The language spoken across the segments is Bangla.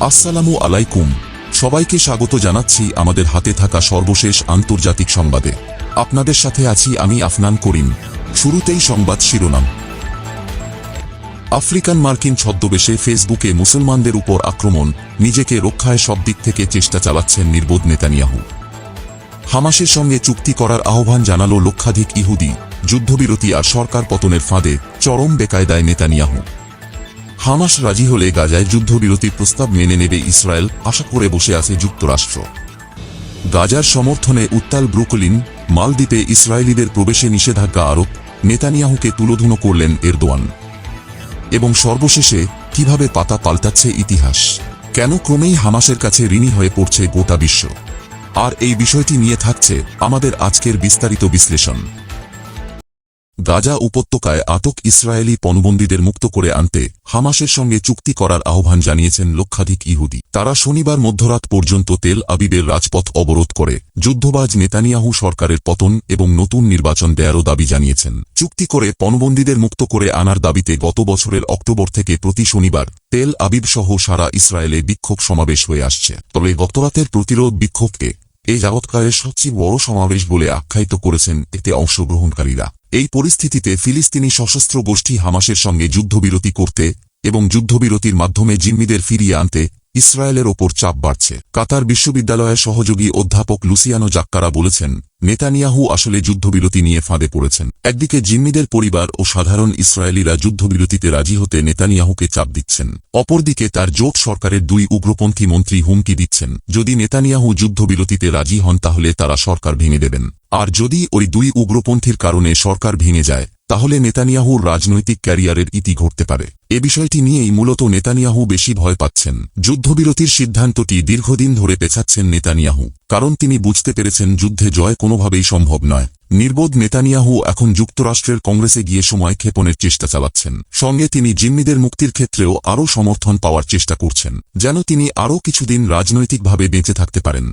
আসসালামু আলাইকুম। সবাইকে স্বাগত জানাচ্ছি আমাদের হাতে থাকা সর্বশেষ আন্তর্জাতিক সংবাদে। আপনাদের সাথে আছি আমি আফনান করিম। শুরুতেই সংবাদ শিরোনাম। আফ্রিকান মার্কিন ছদ্মবেশে ফেসবুকে মুসলমানদের উপর আক্রমণ, নিজেকে রক্ষায় সব দিক থেকে চেষ্টা চালাচ্ছেন নির্বোধ নেতানিয়াহু। হামাসের সঙ্গে চুক্তি করার আহ্বান জানালো লক্ষাধিক ইহুদি, যুদ্ধবিরতি আর সরকার পতনের ফাঁদে চরম বেকায়দায় নেতানিয়াহু। হামাস রাজি হলে গাজায় যুদ্ধবিরতির প্রস্তাব মেনে নেবে ইসরায়েল, আশা করে বসে আছে যুক্তরাষ্ট্র। গাজার সমর্থনে উত্তাল ব্রুকলিন, মালদ্বীপে ইসরায়েলিদের প্রবেশে নিষেধাজ্ঞা আরোপ, নেতানিয়াহুকে তুলোধুনো করলেন এরদোয়ান। এবং সর্বশেষে কিভাবে পাতা পাল্টাচ্ছে ইতিহাস, কেন ক্রমেই হামাসের কাছে ঋণী হয়ে পড়ছে গোটা বিশ্ব। আর এই বিষয়টি নিয়ে থাকছে আমাদের আজকের বিস্তারিত বিশ্লেষণ। গাজা উপত্যকায় আটক ইসরায়েলি পণবন্দীদের মুক্ত করে আনতে হামাসের সঙ্গে চুক্তি করার আহ্বান জানিয়েছেন লক্ষাধিক ইহুদি। তারা শনিবার মধ্যরাত পর্যন্ত তেল আবিবের রাজপথ অবরোধ করে যুদ্ধবাজ নেতানিয়াহু সরকারের পতন এবং নতুন নির্বাচন দেয়ারও দাবি জানিয়েছেন। চুক্তি করে পণবন্দীদের মুক্ত করে আনার দাবিতে গত বছরের অক্টোবর থেকে প্রতি শনিবার তেল আবিব সহ সারা ইসরায়েলে বিক্ষোভ সমাবেশ হয়ে আসছে। তবে গতরাতের প্রতিরোধ বিক্ষোভকে এই যাবৎকালের সবচেয়ে বড় সমাবেশ বলে আখ্যায়িত করেছেন এতে অংশগ্রহণকারীরা। এই পরিস্থিতিতে ফিলিস্তিনি সশস্ত্র গোষ্ঠী হামাসের সঙ্গে যুদ্ধবিরতি করতে এবং যুদ্ধবিরতির মাধ্যমে জিম্মিদের ফিরিয়ে আনতে ইসরায়েলের ওপর চাপ বাড়ছে। কাতার বিশ্ববিদ্যালয়ের সহযোগী অধ্যাপক লুসিয়ানো জাক্কারা বলেছেন, নেতানিয়াহু আসলে যুদ্ধবিরতি নিয়ে ফাঁদে পড়েছেন। একদিকে জিম্মিদের পরিবার ও সাধারণ ইসরায়েলিরা যুদ্ধবিরতিতে রাজি হতে নেতানিয়াহুকে চাপ দিচ্ছেন, অপরদিকে তার জোট সরকারের দুই উগ্রপন্থী মন্ত্রী হুমকি দিচ্ছেন যদি নেতানিয়াহু যুদ্ধবিরতিতে রাজি হন তাহলে তারা সরকার ভেঙে দেবেন। আর যদি ওই দুই উগ্রপন্থীর কারণে সরকার ভেঙে যায় তাহলে নেতানিয়াহুর রাজনৈতিক ক্যারিয়ারের ইতি ঘটতে পারে। এ বিষয়টি নিয়েই মূলত নেতানিয়াহু বেশি ভয় পাচ্ছেন। যুদ্ধবিরতির সিদ্ধান্তটি দীর্ঘদিন ধরে পেছাচ্ছেন নেতানিয়াহু, কারণ তিনি বুঝতে পেরেছেন যুদ্ধে জয় কোনোভাবেই সম্ভব নয়। নির্বোধ নেতানিয়াহু এখন যুক্তরাষ্ট্রের কংগ্রেসে গিয়ে সময় ক্ষেপণের চেষ্টা চালাচ্ছেন। সঙ্গে তিনি জিম্মিদের মুক্তির ক্ষেত্রেও আরও সমর্থন পাওয়ার চেষ্টা করছেন, যেন তিনি আরও কিছুদিন রাজনৈতিকভাবে বেঁচে থাকতে পারেন।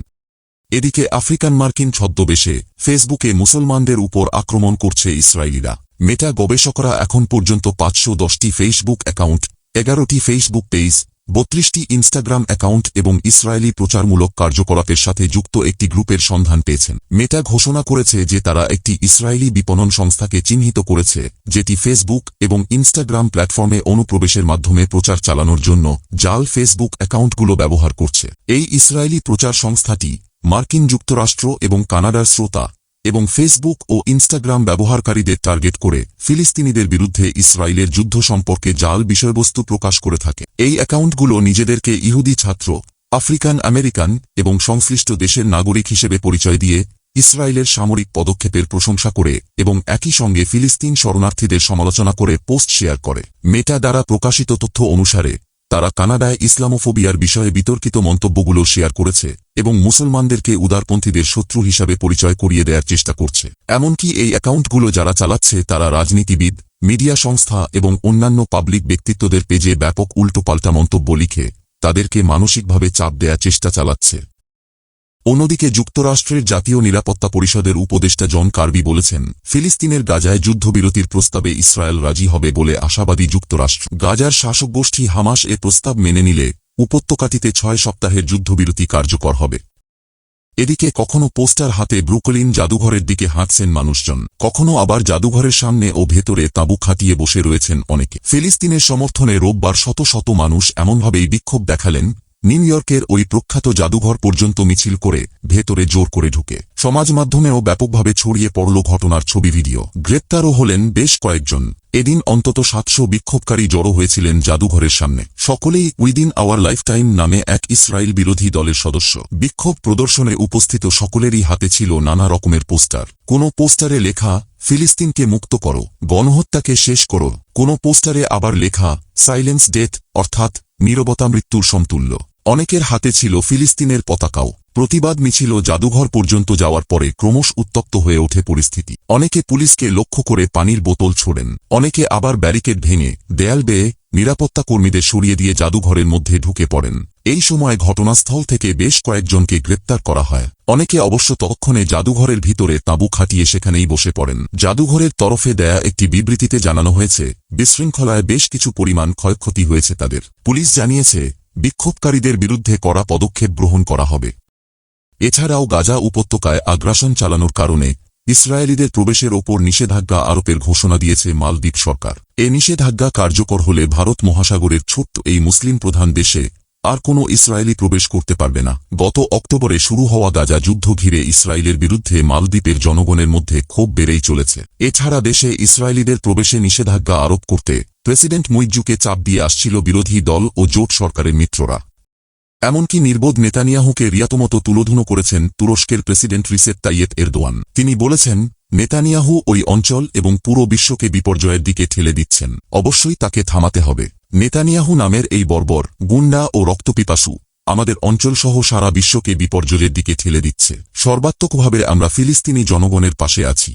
এদিকে আফ্রিকান মার্কিন ছদ্মবেশে ফেসবুকে মুসলমানদের উপর আক্রমণ করছে ইসরায়েলিরা। মেটা গবেষকরা এখন পর্যন্ত 510টি ফেসবুক অ্যাকাউন্ট, 11টি ফেসবুক পেজ, 32টি ইনস্টাগ্রাম অ্যাকাউন্ট এবং ইসরায়েলি প্রচারমূলক কার্যকলাপের সাথে যুক্ত একটি গ্রুপের সন্ধান পেয়েছেন। মেটা ঘোষণা করেছে যে তারা একটি ইসরায়েলি বিপণন সংস্থাকে চিহ্নিত করেছে যেটি ফেসবুক এবং ইনস্টাগ্রাম প্ল্যাটফর্মে অনুপ্রবেশের মাধ্যমে প্রচার চালানোর জন্য জাল ফেসবুক অ্যাকাউন্টগুলো ব্যবহার করছে। এই ইসরায়েলি প্রচার সংস্থাটি মার্কিন যুক্তরাষ্ট্র এবং কানাডার শ্রোতা এবং ফেসবুক ও ইনস্টাগ্রাম ব্যবহারকারীদের টার্গেট করে ফিলিস্তিনিদের বিরুদ্ধে ইসরায়েলের যুদ্ধ সম্পর্কে জাল বিষয়বস্তু প্রকাশ করে থাকে। এই অ্যাকাউন্টগুলো নিজেদেরকে ইহুদি ছাত্র, আফ্রিকান আমেরিকান এবং সংশ্লিষ্ট দেশের নাগরিক হিসেবে পরিচয় দিয়ে ইসরায়েলের সামরিক পদক্ষেপের প্রশংসা করে এবং একই সঙ্গে ফিলিস্তিন শরণার্থীদের সমালোচনা করে পোস্ট শেয়ার করে। মেটা দ্বারা প্রকাশিত তথ্য অনুসারে তারা কানাডায় ইসলামোফোবিয়ার বিষয়ে বিতর্কিত মন্তব্যগুলো শেয়ার করেছে এবং মুসলমানদেরকে উদারপন্থীদের শত্রু হিসাবে পরিচয় করিয়ে দেওয়ার চেষ্টা করছে। এমনকি এই অ্যাকাউন্টগুলো যারা চালাচ্ছে তারা রাজনীতিবিদ, মিডিয়া সংস্থা এবং অন্যান্য পাবলিক ব্যক্তিত্বদের পেজে ব্যাপক উল্টোপাল্টা মন্তব্য লিখে তাদেরকে মানসিকভাবে চাপ দেওয়ার চেষ্টা চালাচ্ছে। অন্যদিকে যুক্তরাষ্ট্রের জাতীয় নিরাপত্তা পরিষদের উপদেষ্টা জন কার্বি বলেছেন, ফিলিস্তিনের গাজায় যুদ্ধবিরতির প্রস্তাবে ইসরায়েল রাজি হবে বলে আশাবাদী যুক্তরাষ্ট্র। গাজার শাসক গোষ্ঠী হামাস এ প্রস্তাব মেনে নিলে উপত্যকাটিতে 6 সপ্তাহের যুদ্ধবিরতি কার্যকর হবে। এদিকে কখনো পোস্টার হাতে ব্রুকলিন জাদুঘরের দিকে হাঁটছেন মানুষজন, কখনো আবার জাদুঘরের সামনে ও ভেতরে তাঁবু খাটিয়ে বসে রয়েছেন অনেকে। ফিলিস্তিনের সমর্থনে রোববার শত শত মানুষ এমনভাবেই বিক্ষোভ দেখালেন, নিউ ইয়র্কের ওই প্রখ্যাত জাদুঘর পর্যন্ত মিছিল করে ভেতরে জোর করে ঢুকে। সমাজ মাধ্যমেও ব্যাপকভাবে ছড়িয়ে পড়ল ঘটনার ছবি ভিডিও। গ্রেপ্তারও হলেন বেশ কয়েকজন। এদিন অন্তত 700 বিক্ষোভকারী জড়ো হয়েছিলেন জাদুঘরের সামনে। সকলেই উইদিন আওয়ার লাইফটাইম নামে এক ইসরায়েল বিরোধী দলের সদস্য। বিক্ষোভ প্রদর্শনে উপস্থিত সকলেরই হাতে ছিল নানা রকমের পোস্টার। কোনো পোস্টারে লেখা, ফিলিস্তিনকে মুক্ত করো, গণহত্যাকে শেষ করো। কোনো পোস্টারে আবার লেখা, সাইলেন্স ডেথ, অর্থাৎ নীরবতা মৃত্যুর সমতুল্য। অনেকের হাতে ছিল ফিলিস্তিনের পতাকাও। প্রতিবাদ মিছিল জাদুঘর পর্যন্ত যাওয়ার পরে ক্রমশ উত্তপ্ত হয়ে ওঠে পরিস্থিতি। অনেকে পুলিশকে লক্ষ্য করে পানির বোতল ছোড়েন, অনেকে আবার ব্যারিকেড ভেঙে দেয়াল বেয়ে নিরাপত্তা কর্মীদের সরিয়ে দিয়ে জাদুঘরের মধ্যে ঢুকে পড়েন। এই সময় ঘটনাস্থল থেকে বেশ কয়েকজনকে গ্রেপ্তার করা হয়। অনেকে অবশ্য তৎক্ষণে জাদুঘরের ভিতরে তাঁবু খাটিয়ে সেখানেই বসে পড়েন। জাদুঘরের তরফে দেয়া একটি বিবৃতিতে জানানো হয়েছে, বিশৃঙ্খলায় বেশ কিছু পরিমাণ ক্ষয়ক্ষতি হয়েছে তাদের। পুলিশ জানিয়েছে, বিক্ষোভকারীদের বিরুদ্ধে কড়া পদক্ষেপ গ্রহণ করা হবে। এছাড়াও গাজা উপত্যকায় আগ্রাসন চালানোর কারণে ইসরায়েলিদের প্রবেশের ওপর নিষেধাজ্ঞা আরোপের ঘোষণা দিয়েছে মালদ্বীপ সরকার। এ নিষেধাজ্ঞা কার্যকর হলে ভারত মহাসাগরের ছোট্ট এই মুসলিম প্রধান দেশে আর কোনো ইসরায়েলি প্রবেশ করতে পারবে না। গত অক্টোবরে শুরু হওয়া গাজা যুদ্ধ ঘিরে ইসরায়েলের বিরুদ্ধে মালদ্বীপের জনগণের মধ্যে ক্ষোভ বেড়েই চলেছে। এছাড়া দেশে ইসরায়েলিদের প্রবেশে নিষেধাজ্ঞা আরোপ করতে প্রেসিডেন্ট মুইজ্জুকে চাপ দিয়ে আসছিল বিরোধী দল ও জোট সরকারের মিত্ররা। এমনকি নির্বোধ নেতানিয়াহুকে রীতিমতো তুলোধুনো করেছেন তুরস্কের প্রেসিডেন্ট রিসেপ তাইয়েপ এরদোয়ান। তিনি বলেছেন, নেতানিয়াহু ওই অঞ্চল এবং পুরো বিশ্বকে বিপর্যয়ের দিকে ঠেলে দিচ্ছেন, অবশ্যই তাকে থামাতে হবে। নেতানিয়াহু নামের এই বর্বর, গুন্ডা ও রক্তপিপাসু আমাদের অঞ্চলসহ সারা বিশ্বকে বিপর্যয়ের দিকে ঠেলে দিচ্ছে। সর্বাত্মকভাবে আমরা ফিলিস্তিনি জনগণের পাশে আছি।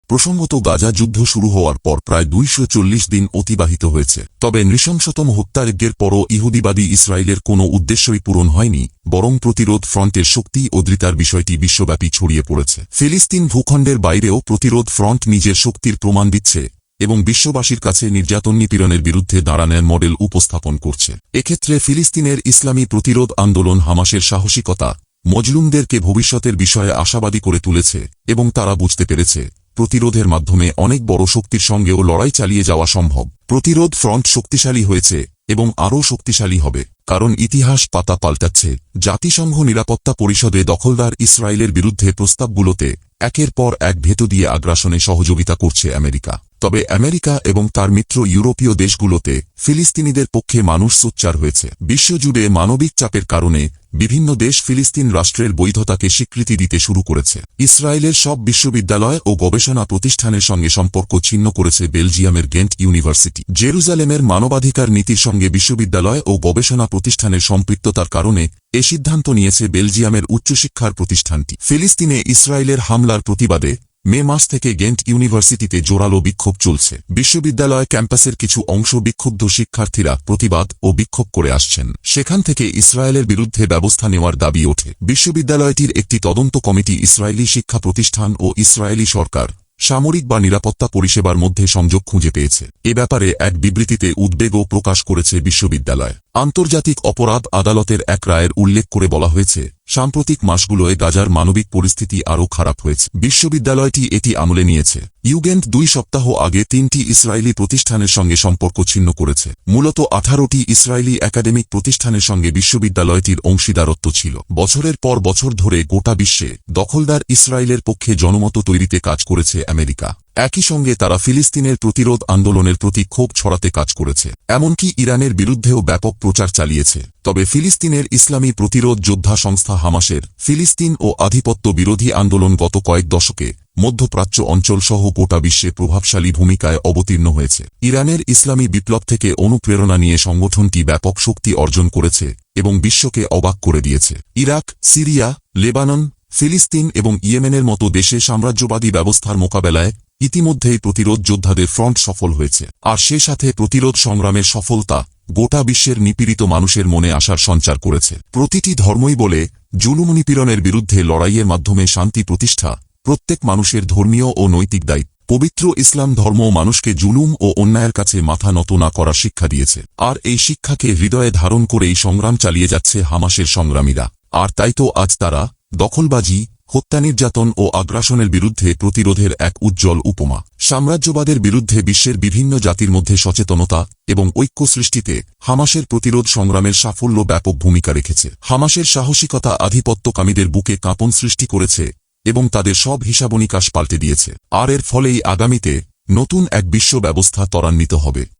প্রসঙ্গত, গাজা যুদ্ধ শুরু হওয়ার পর প্রায় 240 দিন অতিবাহিত হয়েছে। তবে নৃশংসতম হত্যাযজ্ঞের পরও ইহুদিবাদী ইসরায়েলের কোনো উদ্দেশ্যই পূরণ হয়নি, বরং প্রতিরোধ ফ্রন্টের শক্তি ও দৃঢ়তার বিষয়টি বিশ্বব্যাপী ছড়িয়ে পড়েছে। ফিলিস্তিন ভূখণ্ডের বাইরেও প্রতিরোধ ফ্রন্ট নিজের শক্তির প্রমাণ দিচ্ছে এবং বিশ্ববাসীর কাছে নির্যাতন নিপীড়নের বিরুদ্ধে দাঁড়ানোর মডেল উপস্থাপন করছে। এক্ষেত্রে ফিলিস্তিনের ইসলামী প্রতিরোধ আন্দোলন হামাসের সাহসিকতা মজলুমদেরকে ভবিষ্যতের বিষয়ে আশাবাদী করে তুলেছে এবং তারা বুঝতে পেরেছে প্রতিরোধের মাধ্যমে অনেক বড় শক্তির সঙ্গেও লড়াই চালিয়ে যাওয়া সম্ভব। প্রতিরোধ ফ্রন্ট শক্তিশালী হয়েছে এবং আরও শক্তিশালী হবে, কারণ ইতিহাস পাতা পাল্টাচ্ছে। জাতিসংঘ নিরাপত্তা পরিষদে দখলদার ইসরায়েলের বিরুদ্ধে প্রস্তাবগুলোতে একের পর এক ভেটো দিয়ে আগ্রাসনে সহযোগিতা করছে আমেরিকা। তবে আমেরিকা এবং তার মিত্র ইউরোপীয় দেশগুলোতে ফিলিস্তিনিদের পক্ষে মানুষ সোচ্চার হয়েছে। বিশ্বজুড়ে মানবিক চাপের কারণে বিভিন্ন দেশ ফিলিস্তিন রাষ্ট্রের বৈধতাকে স্বীকৃতি দিতে শুরু করেছে। ইসরায়েলের সব বিশ্ববিদ্যালয় ও গবেষণা প্রতিষ্ঠানের সঙ্গে সম্পর্ক ছিন্ন করেছে বেলজিয়ামের গেন্ট ইউনিভার্সিটি। জেরুজালেমের মানবাধিকার নীতির সঙ্গে বিশ্ববিদ্যালয় ও গবেষণা প্রতিষ্ঠানের সম্পৃক্ততার কারণে এ সিদ্ধান্ত নিয়েছে বেলজিয়ামের উচ্চশিক্ষার প্রতিষ্ঠানটি। ফিলিস্তিনে ইসরায়েলের হামলার প্রতিবাদে মে মাস থেকে গেন্ট ইউনিভার্সিটিতে জোরালো বিক্ষোভ চলছে। বিশ্ববিদ্যালয় ক্যাম্পাসের কিছু অংশ বিক্ষুব্ধ শিক্ষার্থীরা প্রতিবাদ ও বিক্ষোভ করে আসছেন। সেখান থেকে ইসরায়েলের বিরুদ্ধে ব্যবস্থা নেওয়ার দাবি ওঠে। বিশ্ববিদ্যালয়টির একটি তদন্ত কমিটি ইসরায়েলি শিক্ষা প্রতিষ্ঠান ও ইসরায়েলি সরকার, সামরিক বা নিরাপত্তা পরিষেবার মধ্যে সংযোগ খুঁজে পেয়েছে। এ ব্যাপারে এক বিবৃতিতে উদ্বেগও প্রকাশ করেছে বিশ্ববিদ্যালয়। আন্তর্জাতিক অপরাধ আদালতের এক রায়ের উল্লেখ করে বলা হয়েছে, সাম্প্রতিক মাসগুলোয় গাজার মানবিক পরিস্থিতি আরও খারাপ হয়েছে। বিশ্ববিদ্যালয়টি এটি আমলে নিয়েছে। ইউগেন্ট 2 সপ্তাহ আগে 3টি ইসরায়েলি প্রতিষ্ঠানের সঙ্গে সম্পর্ক ছিন্ন করেছে। মূলত 18টি ইসরায়েলি একাডেমিক প্রতিষ্ঠানের সঙ্গে বিশ্ববিদ্যালয়টির অংশীদারত্ব ছিল। বছরের পর বছর ধরে গোটা বিশ্বে দখলদার ইসরায়েলের পক্ষে জনমত তৈরিতে কাজ করেছে আমেরিকা। একই সঙ্গে তারা ফিলিস্তিনের প্রতিরোধ আন্দোলনের প্রতি ক্ষোভ ছড়াতে কাজ করেছে। এমনকি ইরানের বিরুদ্ধেও ব্যাপক প্রচার চালিয়েছে। তবে ফিলিস্তিনের ইসলামী প্রতিরোধ যোদ্ধা সংস্থা হামাসের ফিলিস্তিন ও আধিপত্য বিরোধী আন্দোলন গত কয়েক দশকে মধ্যপ্রাচ্য অঞ্চলসহ গোটা বিশ্বে প্রভাবশালী ভূমিকায় অবতীর্ণ হয়েছে। ইরানের ইসলামী বিপ্লব থেকে অনুপ্রেরণা নিয়ে সংগঠনটি ব্যাপক শক্তি অর্জন করেছে এবং বিশ্বকে অবাক করে দিয়েছে। ইরাক, সিরিয়া, লেবানন, ফিলিস্তিন এবং ইয়েমেনের মতো দেশে সাম্রাজ্যবাদী ব্যবস্থার মোকাবেলায় ইতিমধ্যেই প্রতিরোধ যোদ্ধাদের ফ্রন্ট সফল হয়েছে। আর সে সাথে প্রতিরোধ সংগ্রামের সফলতা গোটা বিশ্বের নিপীড়িত মানুষের মনে আশার সঞ্চার করেছে। প্রতিটি ধর্মই বলে, জুলুম নিপীড়নের বিরুদ্ধে লড়াইয়ের মাধ্যমে শান্তি প্রতিষ্ঠা প্রত্যেক মানুষের ধর্মীয় ও নৈতিক দায়িত্ব। পবিত্র ইসলাম ধর্ম মানুষকে জুলুম ও অন্যায়ের কাছে মাথা নত না করার শিক্ষা দিয়েছে। আর এই শিক্ষাকে হৃদয়ে ধারণ করেই সংগ্রাম চালিয়ে যাচ্ছে হামাসের সংগ্রামীরা। আর তাই তো আজ তারা দখলবাজি, হত্যা, নির্যাতন ও আগ্রাসনের বিরুদ্ধে প্রতিরোধের এক উজ্জ্বল উপমা। সাম্রাজ্যবাদের বিরুদ্ধে বিশ্বের বিভিন্ন জাতির মধ্যে সচেতনতা এবং ঐক্য সৃষ্টিতে হামাসের প্রতিরোধ সংগ্রামের সাফল্য ব্যাপক ভূমিকা রেখেছে। হামাসের সাহসিকতা আধিপত্যকামীদের বুকে কাঁপন সৃষ্টি করেছে এবং তাদের সব হিসাবনিকাশ পাল্টে দিয়েছে। আর এর ফলেই আগামীতে নতুন এক বিশ্ব ব্যবস্থা ত্বরান্বিত হবে।